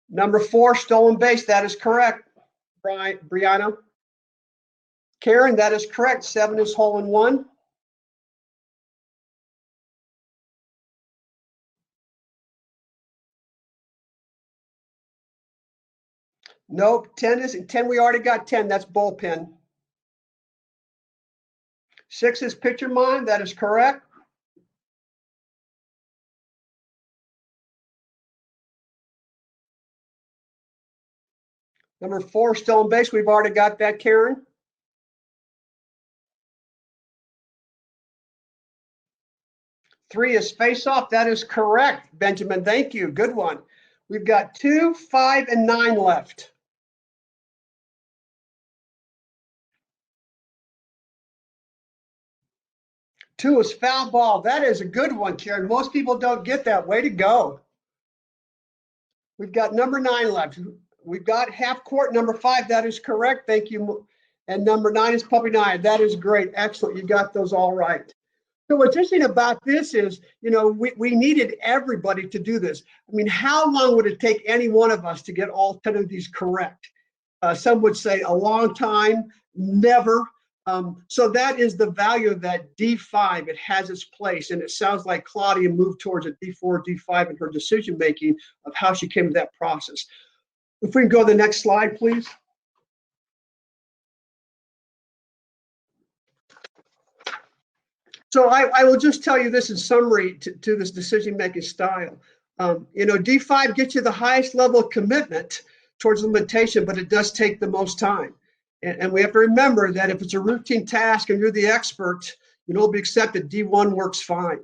Number 4, stolen base. That is correct, Brianna. Karen, that is correct. 7 is hole in one. Nope, 10 is 10. We already got 10. That's bullpen. 6 is picture mind. That is correct. Number 4, stolen base. We've already got that, Karen. Three is face off. That is correct, Benjamin. Thank you. Good one. We've got 2, 5, and 9 left. Two is foul ball. That is a good one, Karen. Most people don't get that. Way to go. We've got number 9 left. We've got half court, number 5. That is correct. Thank you. And number 9 is puppy 9. That is great. Excellent. You got those all right. So what's interesting about this is, you know, we needed everybody to do this. I mean, how long would it take any one of us to get all 10 of these correct? Some would say a long time, never. So that is the value of that D5. It has its place. And it sounds like Claudia moved towards a D4, D5 in her decision making of how she came to that process. If we can go to the next slide, please. So I will just tell you this in summary to this decision-making style. You know, D5 gets you the highest level of commitment towards limitation, but it does take the most time. And we have to remember that if it's a routine task and you're the expert, you know, it'll be accepted. D1 works fine.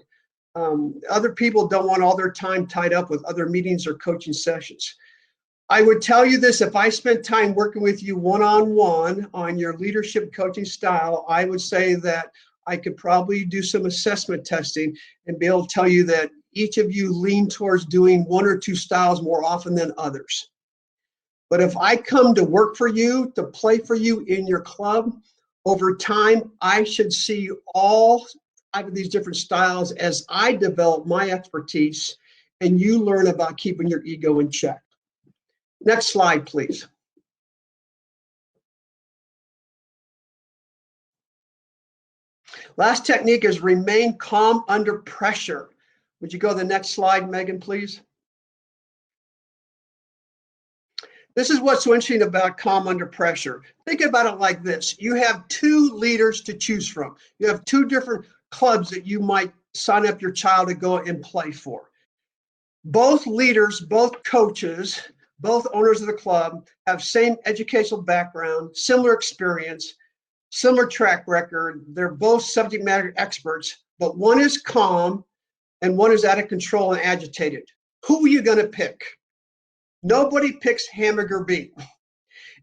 Other people don't want all their time tied up with other meetings or coaching sessions. I would tell you this, if I spent time working with you one-on-one on your leadership coaching style, I would say that I could probably do some assessment testing and be able to tell you that each of you lean towards doing 1 or 2 styles more often than others. But if I come to work for you, to play for you in your club, over time, I should see all 5 of these different styles as I develop my expertise and you learn about keeping your ego in check. Next slide, please. Last technique is remain calm under pressure. Would you go to the next slide, Megan, please? This is what's so interesting about calm under pressure. Think about it like this. You have 2 leaders to choose from. You have 2 different clubs that you might sign up your child to go and play for. Both leaders, both coaches, both owners of the club have same educational background, similar experience, similar track record. They're both subject matter experts, but one is calm and one is out of control and agitated. Who are you going to pick? Nobody picks Hamburger B.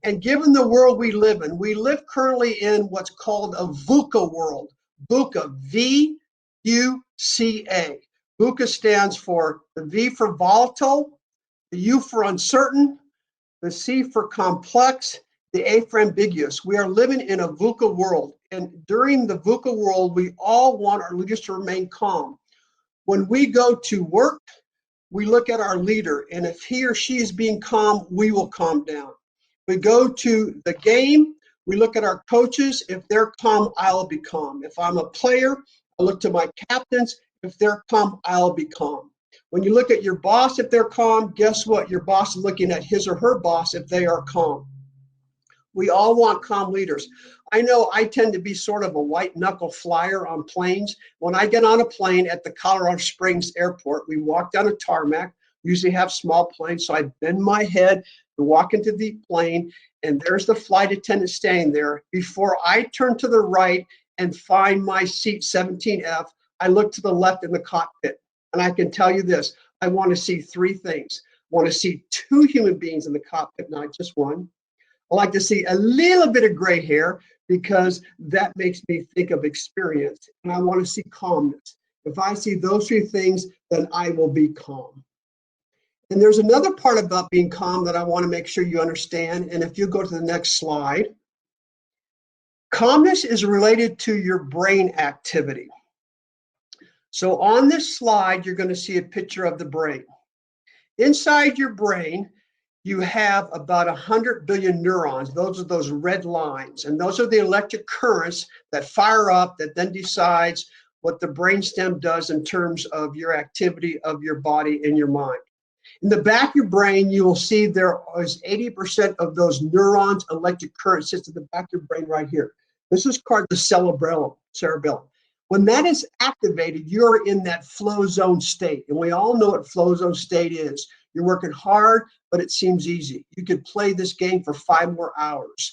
And given the world we live in, we live currently in what's called a VUCA world. VUCA, V-U-C-A. VUCA stands for the V for volatile, the U for uncertain, the C for complex, the A for ambiguous. We are living in a VUCA world. And during the VUCA world, we all want our leaders to remain calm. When we go to work, we look at our leader, and if he or she is being calm, we will calm down. We go to the game, we look at our coaches. If they're calm, I'll be calm. If I'm a player, I look to my captains. If they're calm, I'll be calm. When you look at your boss, if they're calm, guess what? Your boss is looking at his or her boss if they are calm. We all want calm leaders. I know I tend to be sort of a white knuckle flyer on planes. When I get on a plane at the Colorado Springs airport, we walk down a tarmac, usually have small planes, so I bend my head to walk into the plane, and there's the flight attendant standing there. Before I turn to the right and find my seat 17F, I look to the left in the cockpit. And I can tell you this, I want to see 3 things. I want to see 2 human beings in the cockpit, not just one. I like to see a little bit of gray hair because that makes me think of experience. And I want to see calmness. If I see those 3 things, then I will be calm. And there's another part about being calm that I want to make sure you understand. And if you go to the next slide, calmness is related to your brain activity. So on this slide, you're going to see a picture of the brain. Inside your brain, you have about 100 billion neurons. Those are those red lines. And those are the electric currents that fire up that then decides what the brainstem does in terms of your activity of your body and your mind. In the back of your brain, you will see there is 80% of those neurons, electric current sits in the back of your brain right here. This is called the cerebellum. When that is activated, you're in that flow zone state. And we all know what flow zone state is. You're working hard, but it seems easy. You could play this game for 5 more hours.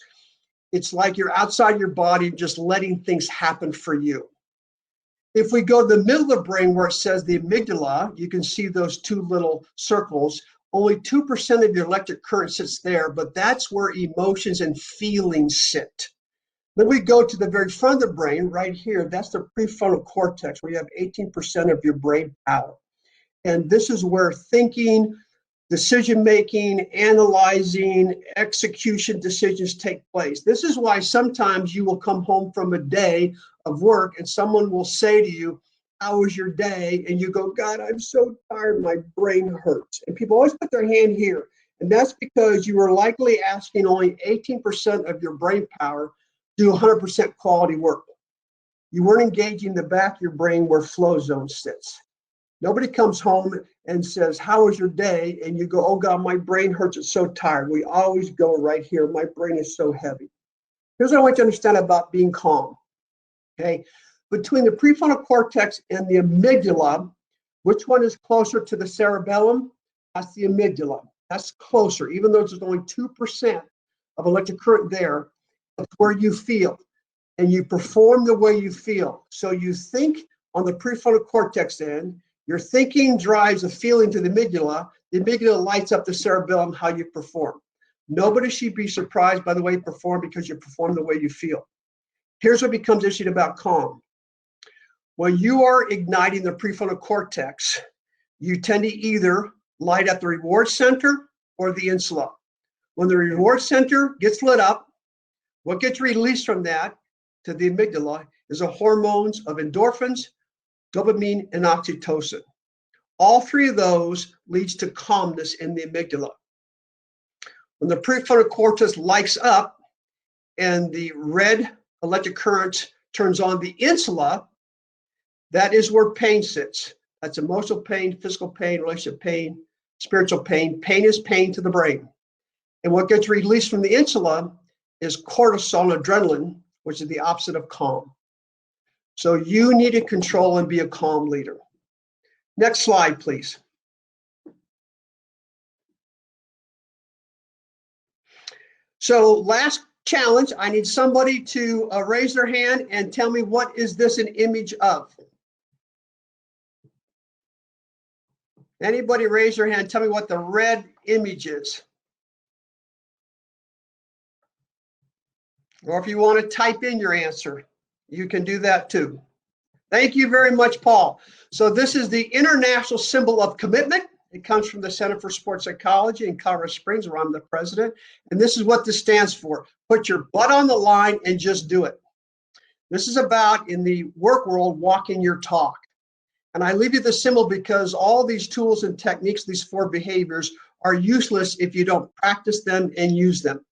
It's like you're outside your body, just letting things happen for you. If we go to the middle of the brain where it says the amygdala, you can see those 2 little circles. Only 2% of your electric current sits there, but that's where emotions and feelings sit. Then we go to the very front of the brain, right here. That's the prefrontal cortex, where you have 18% of your brain power. And this is where thinking, decision-making, analyzing, execution decisions take place. This is why sometimes you will come home from a day of work and someone will say to you, how was your day? And you go, God, I'm so tired, my brain hurts. And people always put their hand here. And that's because you were likely asking only 18% of your brain power to do 100% quality work. You weren't engaging the back of your brain where flow zone sits. Nobody comes home and says, how was your day? And you go, oh God, my brain hurts, it's so tired. We always go right here. My brain is so heavy. Here's what I want you to understand about being calm, okay? Between the prefrontal cortex and the amygdala, which one is closer to the cerebellum? That's the amygdala. That's closer, even though there's only 2% of electric current there. That's where you feel, and you perform the way you feel. So you think on the prefrontal cortex end, your thinking drives a feeling to the amygdala. The amygdala lights up the cerebellum, how you perform. Nobody should be surprised by the way you perform because you perform the way you feel. Here's what becomes interesting about calm. When you are igniting the prefrontal cortex, you tend to either light up the reward center or the insula. When the reward center gets lit up, what gets released from that to the amygdala is the hormones of endorphins, dopamine, and oxytocin. All 3 of those leads to calmness in the amygdala. When the prefrontal cortex lights up and the red electric current turns on the insula, that is where pain sits. That's emotional pain, physical pain, relationship pain, spiritual pain. Pain is pain to the brain. And what gets released from the insula is cortisol and adrenaline, which is the opposite of calm. So you need to control and be a calm leader. Next slide, please. So last challenge, I need somebody to raise their hand and tell me, what is this an image of? Anybody raise your hand, tell me what the red image is. Or if you want to type in your answer, you can do that too. Thank you very much, Paul. So this is the international symbol of commitment. It comes from the Center for Sports Psychology in Colorado Springs, where I'm the president. And this is what this stands for. Put your butt on the line and just do it. This is about, in the work world, walking your talk. And I leave you the symbol because all these tools and techniques, these 4 behaviors, are useless if you don't practice them and use them.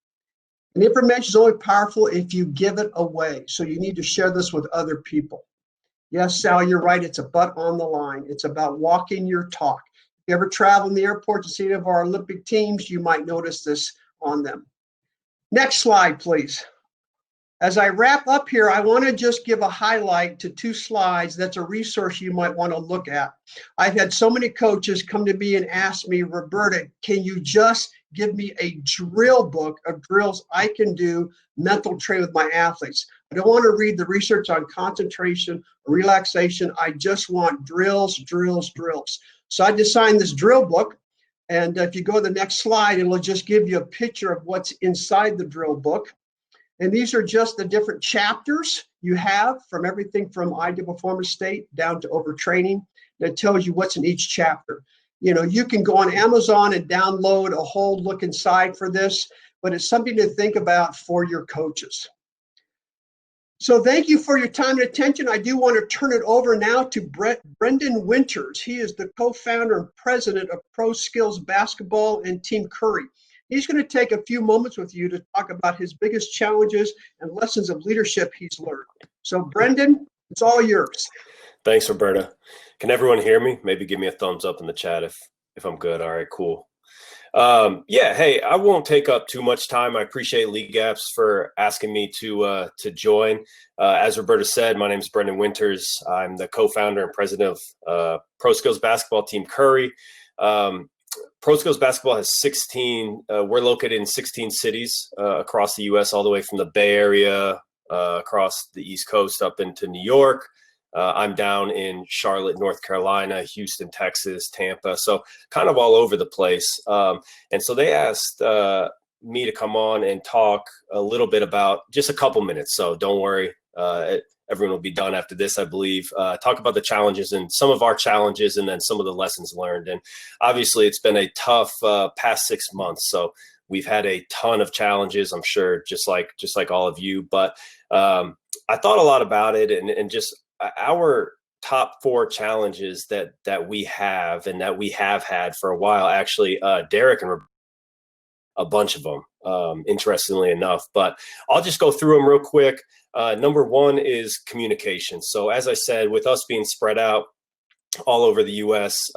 And information is only powerful if you give it away. So you need to share this with other people. Yes, Sal, you're right. It's a butt on the line. It's about walking your talk. If you ever travel in the airport to see any of our Olympic teams, you might notice this on them. Next slide, please. As I wrap up here, I want to just give a highlight to 2 slides. That's a resource you might want to look at. I've had so many coaches come to me and ask me, Roberta, can you just give me a drill book of drills I can do mental training with my athletes? I don't want to read the research on concentration or relaxation. I just want drills, drills, drills. So I designed this drill book. And if you go to the next slide, it'll just give you a picture of what's inside the drill book. And these are just the different chapters you have, from everything from ideal performance state down to overtraining. That tells you what's in each chapter. You know, you can go on Amazon and download a whole look inside for this, but it's something to think about for your coaches. So thank you for your time and attention. I do want to turn it over now to Brendan Winters. He is the co-founder and president of Pro Skills Basketball and Team Curry. He's going to take a few moments with you to talk about his biggest challenges and lessons of leadership he's learned. So Brendan, it's all yours. Thanks, Roberta. Can everyone hear me? Maybe give me a thumbs up in the chat if I'm good. All right, cool. Yeah, hey, I won't take up too much time. I appreciate League Apps for asking me to join. As Roberta said, my name is Brendan Winters. I'm the co-founder and president of Pro Skills Basketball Team Curry. Pro Skills Basketball has 16. We're located in 16 cities across the U.S., all the way from the Bay Area across the East Coast up into New York. I'm down in Charlotte, North Carolina, Houston, Texas, Tampa, so kind of all over the place. And so they asked me to come on and talk a little bit about just a couple minutes. So don't worry, everyone will be done after this, I believe. Talk about the challenges and some of our challenges, and then some of the lessons learned. And obviously, it's been a tough past 6 months. So we've had a ton of challenges, I'm sure, just like all of you. But I thought a lot about it, and just our top 4 challenges that we have and that we have had for a while. Actually, Derek and a bunch of them, interestingly enough. But I'll just go through them real quick. Number 1 is communication. So as I said, with us being spread out all over the U.S.,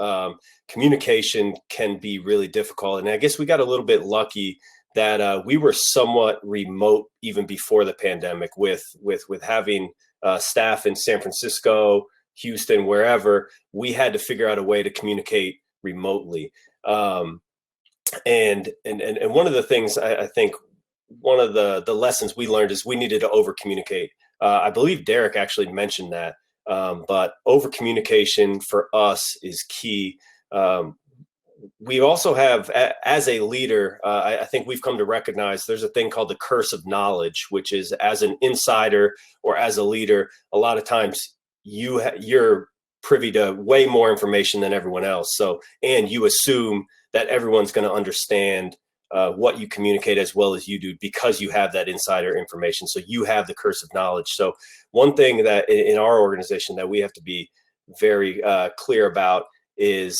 communication can be really difficult. And I guess we got a little bit lucky that we were somewhat remote even before the pandemic, with having staff in San Francisco, Houston, wherever. We had to figure out a way to communicate remotely. And one of the things I think, one of the lessons we learned is we needed to over communicate. I believe Derek actually mentioned that, but over communication for us is key. We also have, as a leader, I think we've come to recognize there's a thing called the curse of knowledge, which is, as an insider or as a leader, a lot of times you're privy to way more information than everyone else. So, and you assume that everyone's going to understand what you communicate as well as you do, because you have that insider information. So you have the curse of knowledge. So one thing that in our organization that we have to be very clear about is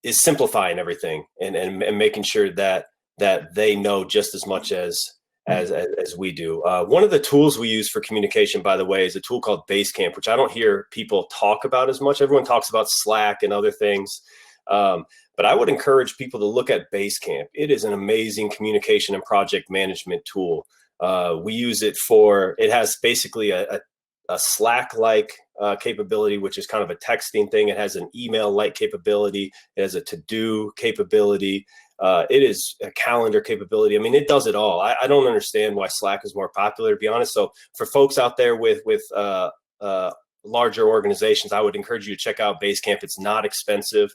simplifying everything and making sure that they know just as much as we do. One of the tools we use for communication, by the way, is a tool called Basecamp, which I don't hear people talk about as much. Everyone talks about Slack and other things. But I would encourage people to look at Basecamp. It is an amazing communication and project management tool. We use it it has basically a Slack-like capability, which is kind of a texting thing. It has an email-like capability. It has a to-do capability. It is a calendar capability. I mean, it does it all. I don't understand why Slack is more popular, to be honest. So for folks out there with larger organizations, I would encourage you to check out Basecamp. It's not expensive.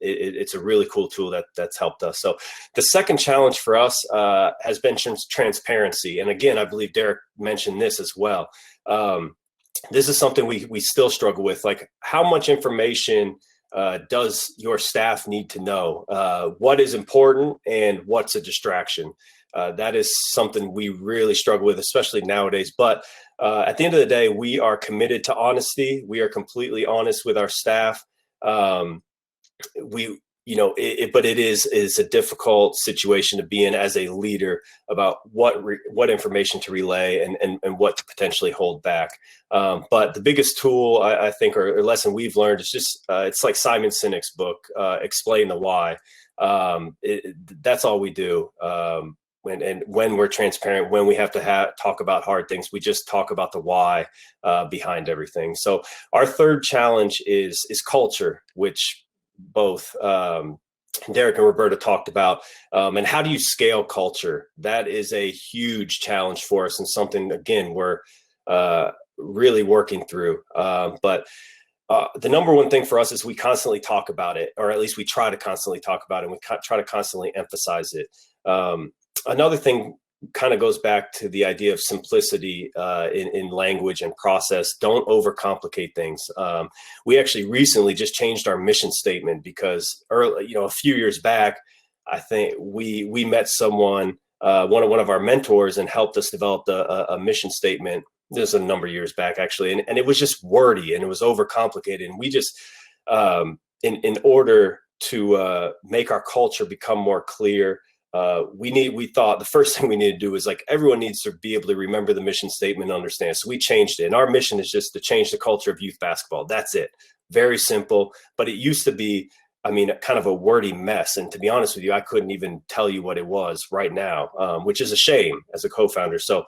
It's a really cool tool that's helped us. So the second challenge for us has been transparency. And again, I believe Derek mentioned this as well. This is something we still struggle with. Like, how much information does your staff need to know? What is important and what's a distraction? That is something we really struggle with, especially nowadays. But at the end of the day, we are committed to honesty. We are completely honest with our staff. But it is a difficult situation to be in as a leader about what information to relay and what to potentially hold back. But the biggest tool I think, or lesson we've learned, is just it's like Simon Sinek's book, Explain the Why. That's all we do. When we're transparent, when we have to talk about hard things, we just talk about the why behind everything. So our third challenge is culture, which both Derek and Roberta talked about. And how do you scale culture? That is a huge challenge for us, and something, again, we're really working through. But the number one thing for us is we constantly talk about it, or at least we try to constantly talk about it, and we try to constantly emphasize it. Another thing kind of goes back to the idea of simplicity in language and process. Don't overcomplicate things. We actually recently just changed our mission statement because a few years back, I think we met someone, one of our mentors, and helped us develop a mission statement. This is a number of years back, actually, and it was just wordy and it was overcomplicated. And we just, in order to make our culture become more clear, we thought the first thing we need to do is, like, everyone needs to be able to remember the mission statement and understand. So we changed it. And our mission is just to change the culture of youth basketball. That's it. very simple, but it used to be, I mean, kind of a wordy mess. And to be honest with you, I couldn't even tell you what it was right now, which is a shame as a co-founder. So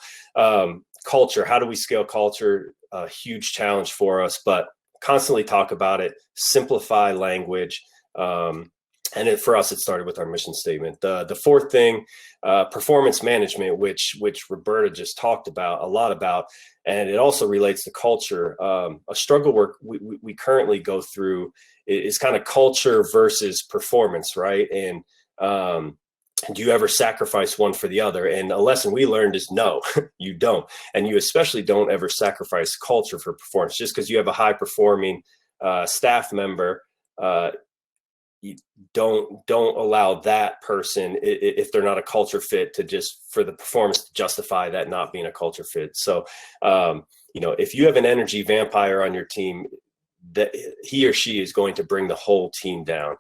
culture, how do we scale culture? A huge challenge for us, but constantly talk about it, simplify language. For us, it started with our mission statement. The fourth thing, performance management, which Roberta just talked about a lot about, and it also relates to culture. A struggle we currently go through is kind of culture versus performance, right? And do you ever sacrifice one for the other? And a lesson we learned is no, you don't. And you especially don't ever sacrifice culture for performance. Just because you have a high performing staff member, you don't allow that person, if they're not a culture fit, to just for the performance to justify that not being a culture fit. So, if you have an energy vampire on your team, that he or she is going to bring the whole team down.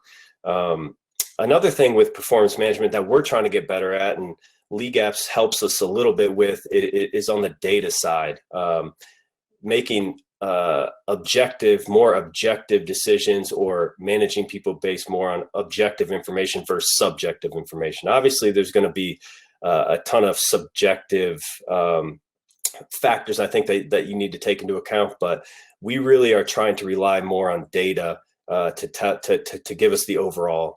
Another thing with performance management that we're trying to get better at, and LeagueApps helps us a little bit with, is on the data side, making more objective decisions, or managing people based more on objective information versus subjective information. Obviously, there's going to be a ton of subjective factors, I think, that you need to take into account, but we really are trying to rely more on data to give us the overall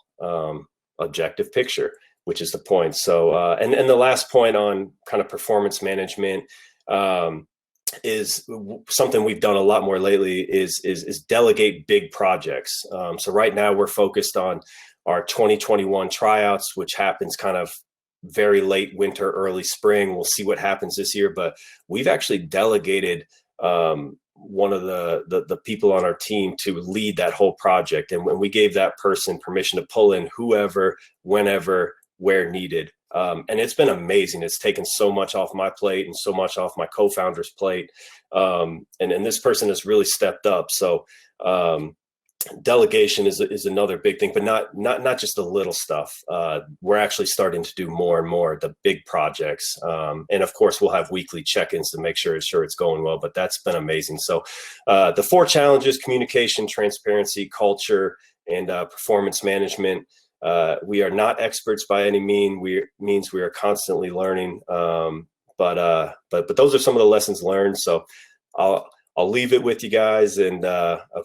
objective picture, which is the point. So, and the last point on kind of performance management is something we've done a lot more lately is delegate big projects. So right now we're focused on our 2021 tryouts, which happens kind of very late winter, early spring. We'll see what happens this year, but we've actually delegated one of the people on our team to lead that whole project. And when we gave that person permission to pull in whoever, whenever, where needed. And it's been amazing. It's taken so much off my plate and so much off my co-founder's plate. And this person has really stepped up. So delegation is another big thing, but not just the little stuff. We're actually starting to do more and more the big projects. And of course, we'll have weekly check-ins to make sure it's going well, but that's been amazing. So the 4 challenges: communication, transparency, culture, and performance management. We are not experts by any means. We are constantly learning. But those are some of the lessons learned. So I'll leave it with you guys, and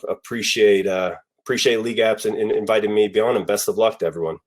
appreciate LeagueApps and inviting me beyond, and best of luck to everyone.